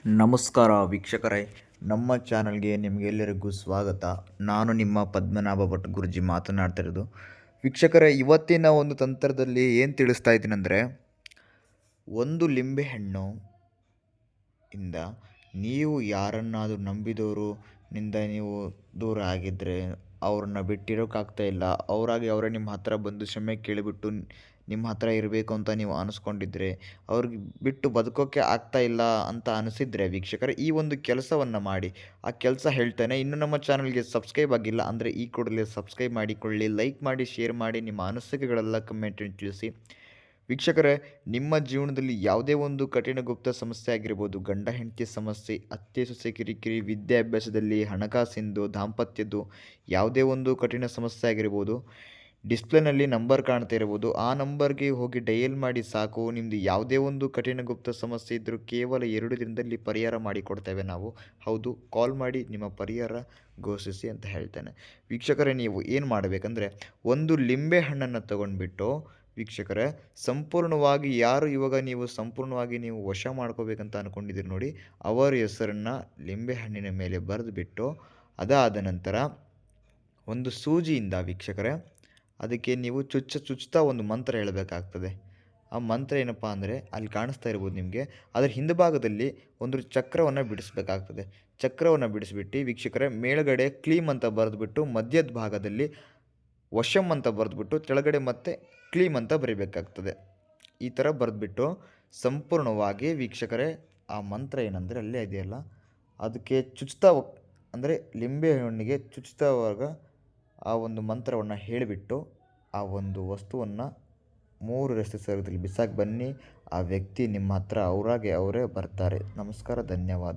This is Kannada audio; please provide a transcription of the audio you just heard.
ನಮಸ್ಕಾರ ವೀಕ್ಷಕರೇ, ನಮ್ಮ ಚಾನಲ್ಗೆ ನಿಮಗೆಲ್ಲರಿಗೂ ಸ್ವಾಗತ. ನಾನು ನಿಮ್ಮ ಪದ್ಮನಾಭ ಭಟ್ ಗುರುಜಿ ಮಾತನಾಡ್ತಿರೋದು. ವೀಕ್ಷಕರೇ, ಇವತ್ತಿನ ಒಂದು ತಂತ್ರದಲ್ಲಿ ಏನು ತಿಳಿಸ್ತಾ ಇದ್ದೀನಂದರೆ, ಒಂದು ಲಿಂಬೆಹಣ್ಣು ಇಂದ ನೀವು ಯಾರನ್ನಾದರೂ ನಂಬಿದವರು ನಿಂದ ನೀವು ದೂರ ಆಗಿದ್ದರೆ, ಅವ್ರನ್ನ ಬಿಟ್ಟಿರೋಕ್ಕಾಗ್ತಾ ಇಲ್ಲ, ಅವರೇ ನಿಮ್ಮ ಹತ್ರ ಬಂದು ಕ್ಷಮೆ ಕೇಳಿಬಿಟ್ಟು ನಿಮ್ಮ ಹತ್ರ ಇರಬೇಕು ಅಂತ ನೀವು ಅನಿಸ್ಕೊಂಡಿದ್ರೆ, ಅವ್ರಿಗೆ ಬಿಟ್ಟು ಬದುಕೋಕ್ಕೆ ಆಗ್ತಾ ಇಲ್ಲ ಅಂತ ಅನಿಸಿದರೆ ವೀಕ್ಷಕರೇ, ಈ ಒಂದು ಕೆಲಸವನ್ನು ಮಾಡಿ. ಆ ಕೆಲಸ ಹೇಳ್ತೇನೆ. ಇನ್ನು ನಮ್ಮ ಚಾನಲ್ಗೆ ಸಬ್ಸ್ಕ್ರೈಬ್ ಆಗಿಲ್ಲ ಅಂದರೆ ಈ ಕೂಡಲೇ ಸಬ್ಸ್ಕ್ರೈಬ್ ಮಾಡಿಕೊಳ್ಳಿ, ಲೈಕ್ ಮಾಡಿ, ಶೇರ್ ಮಾಡಿ, ನಿಮ್ಮ ಅನಿಸಿಕೆಗಳೆಲ್ಲ ಕಮೆಂಟಲ್ಲಿ ತಿಳಿಸಿ. ವೀಕ್ಷಕರೇ, ನಿಮ್ಮ ಜೀವನದಲ್ಲಿ ಯಾವುದೇ ಒಂದು ಕಠಿಣ ಗುಪ್ತ ಸಮಸ್ಯೆ ಆಗಿರ್ಬೋದು, ಗಂಡ ಹೆಂಡತಿ ಸಮಸ್ಯೆ, ಅತ್ತೆ ಸೊಸೆ ಕಿರಿಕಿರಿ, ವಿದ್ಯಾಭ್ಯಾಸದಲ್ಲಿ, ಹಣಕಾಸಿಂದು, ದಾಂಪತ್ಯದ್ದು ಯಾವುದೇ ಒಂದು ಕಠಿಣ ಸಮಸ್ಯೆ ಆಗಿರ್ಬೋದು, ಡಿಸ್ಪ್ಲೇನಲ್ಲಿ ನಂಬರ್ ಕಾಣ್ತಾ ಇರ್ಬೋದು, ಆ ನಂಬರ್ಗೆ ಹೋಗಿ ಡಯಲ್ ಮಾಡಿ ಸಾಕು. ನಿಮ್ಮದು ಯಾವುದೇ ಒಂದು ಕಠಿಣ ಗುಪ್ತ ಸಮಸ್ಯೆ ಇದ್ದರೂ ಕೇವಲ 2 ದಿನದಲ್ಲಿ ಪರಿಹಾರ ಮಾಡಿಕೊಡ್ತೇವೆ ನಾವು. ಹೌದು, ಕಾಲ್ ಮಾಡಿ ನಿಮ್ಮ ಪರಿಹಾರ ಘೋಷಿಸಿ ಅಂತ ಹೇಳ್ತೇನೆ. ವೀಕ್ಷಕರೇ, ನೀವು ಏನು ಮಾಡಬೇಕಂದ್ರೆ, ಒಂದು ಲಿಂಬೆ ಹಣ್ಣನ್ನು ತಗೊಂಡ್ಬಿಟ್ಟು ವೀಕ್ಷಕರೇ, ಸಂಪೂರ್ಣವಾಗಿ ಯಾರು ಇವಾಗ ನೀವು ಸಂಪೂರ್ಣವಾಗಿ ನೀವು ವಶ ಮಾಡ್ಕೋಬೇಕಂತ ಅಂದ್ಕೊಂಡಿದ್ದೀರಿ ನೋಡಿ, ಅವರ ಹೆಸರನ್ನು ಲಿಂಬೆಹಣ್ಣಿನ ಮೇಲೆ ಬರೆದುಬಿಟ್ಟು, ಅದಾದ ನಂತರ ಒಂದು ಸೂಜಿಯಿಂದ ವೀಕ್ಷಕರೇ ಅದಕ್ಕೆ ನೀವು ಚುಚ್ತಾ ಒಂದು ಮಂತ್ರ ಹೇಳಬೇಕಾಗ್ತದೆ. ಆ ಮಂತ್ರ ಏನಪ್ಪ ಅಂದರೆ, ಅಲ್ಲಿ ಕಾಣಿಸ್ತಾ ಇರ್ಬೋದು ನಿಮಗೆ, ಅದರ ಹಿಂಭಾಗದಲ್ಲಿ ಒಂದು ಚಕ್ರವನ್ನು ಬಿಡಿಸ್ಬೇಕಾಗ್ತದೆ. ಚಕ್ರವನ್ನು ಬಿಡಿಸ್ಬಿಟ್ಟು ವೀಕ್ಷಕರೇ, ಮೇಲ್ಗಡೆ ಕ್ಲೀಮ್ ಅಂತ ಬರೆದುಬಿಟ್ಟು, ಮಧ್ಯದ ಭಾಗದಲ್ಲಿ ವಶಮ್ ಅಂತ ಬರೆದುಬಿಟ್ಟು, ಕೆಳಗಡೆ ಮತ್ತೆ ಕ್ಲೀಮ್ ಅಂತ ಬರೀಬೇಕಾಗ್ತದೆ. ಈ ಥರ ಬರೆದ್ಬಿಟ್ಟು ಸಂಪೂರ್ಣವಾಗಿ ವೀಕ್ಷಕರೇ, ಆ ಮಂತ್ರ ಏನಂದರೆ ಅಲ್ಲೇ ಇದೆಯಲ್ಲ, ಅದಕ್ಕೆ ಚುಚ್ತಾ ಅಂದರೆ ಲಿಂಬೆ ಹಣ್ಣಿಗೆ ಚುಚ್ತಾವಾಗ ಆ ಒಂದು ಮಂತ್ರವನ್ನು ಹೇಳಿಬಿಟ್ಟು ಆ ಒಂದು ವಸ್ತುವನ್ನು 3 ರಸ್ತೆ ಸರದಲ್ಲಿ ಬಿಸಾಕಿ ಬನ್ನಿ. ಆ ವ್ಯಕ್ತಿ ನಿಮ್ಮ ಹತ್ರ ಅವರೇ ಬರ್ತಾರೆ. ನಮಸ್ಕಾರ, ಧನ್ಯವಾದ.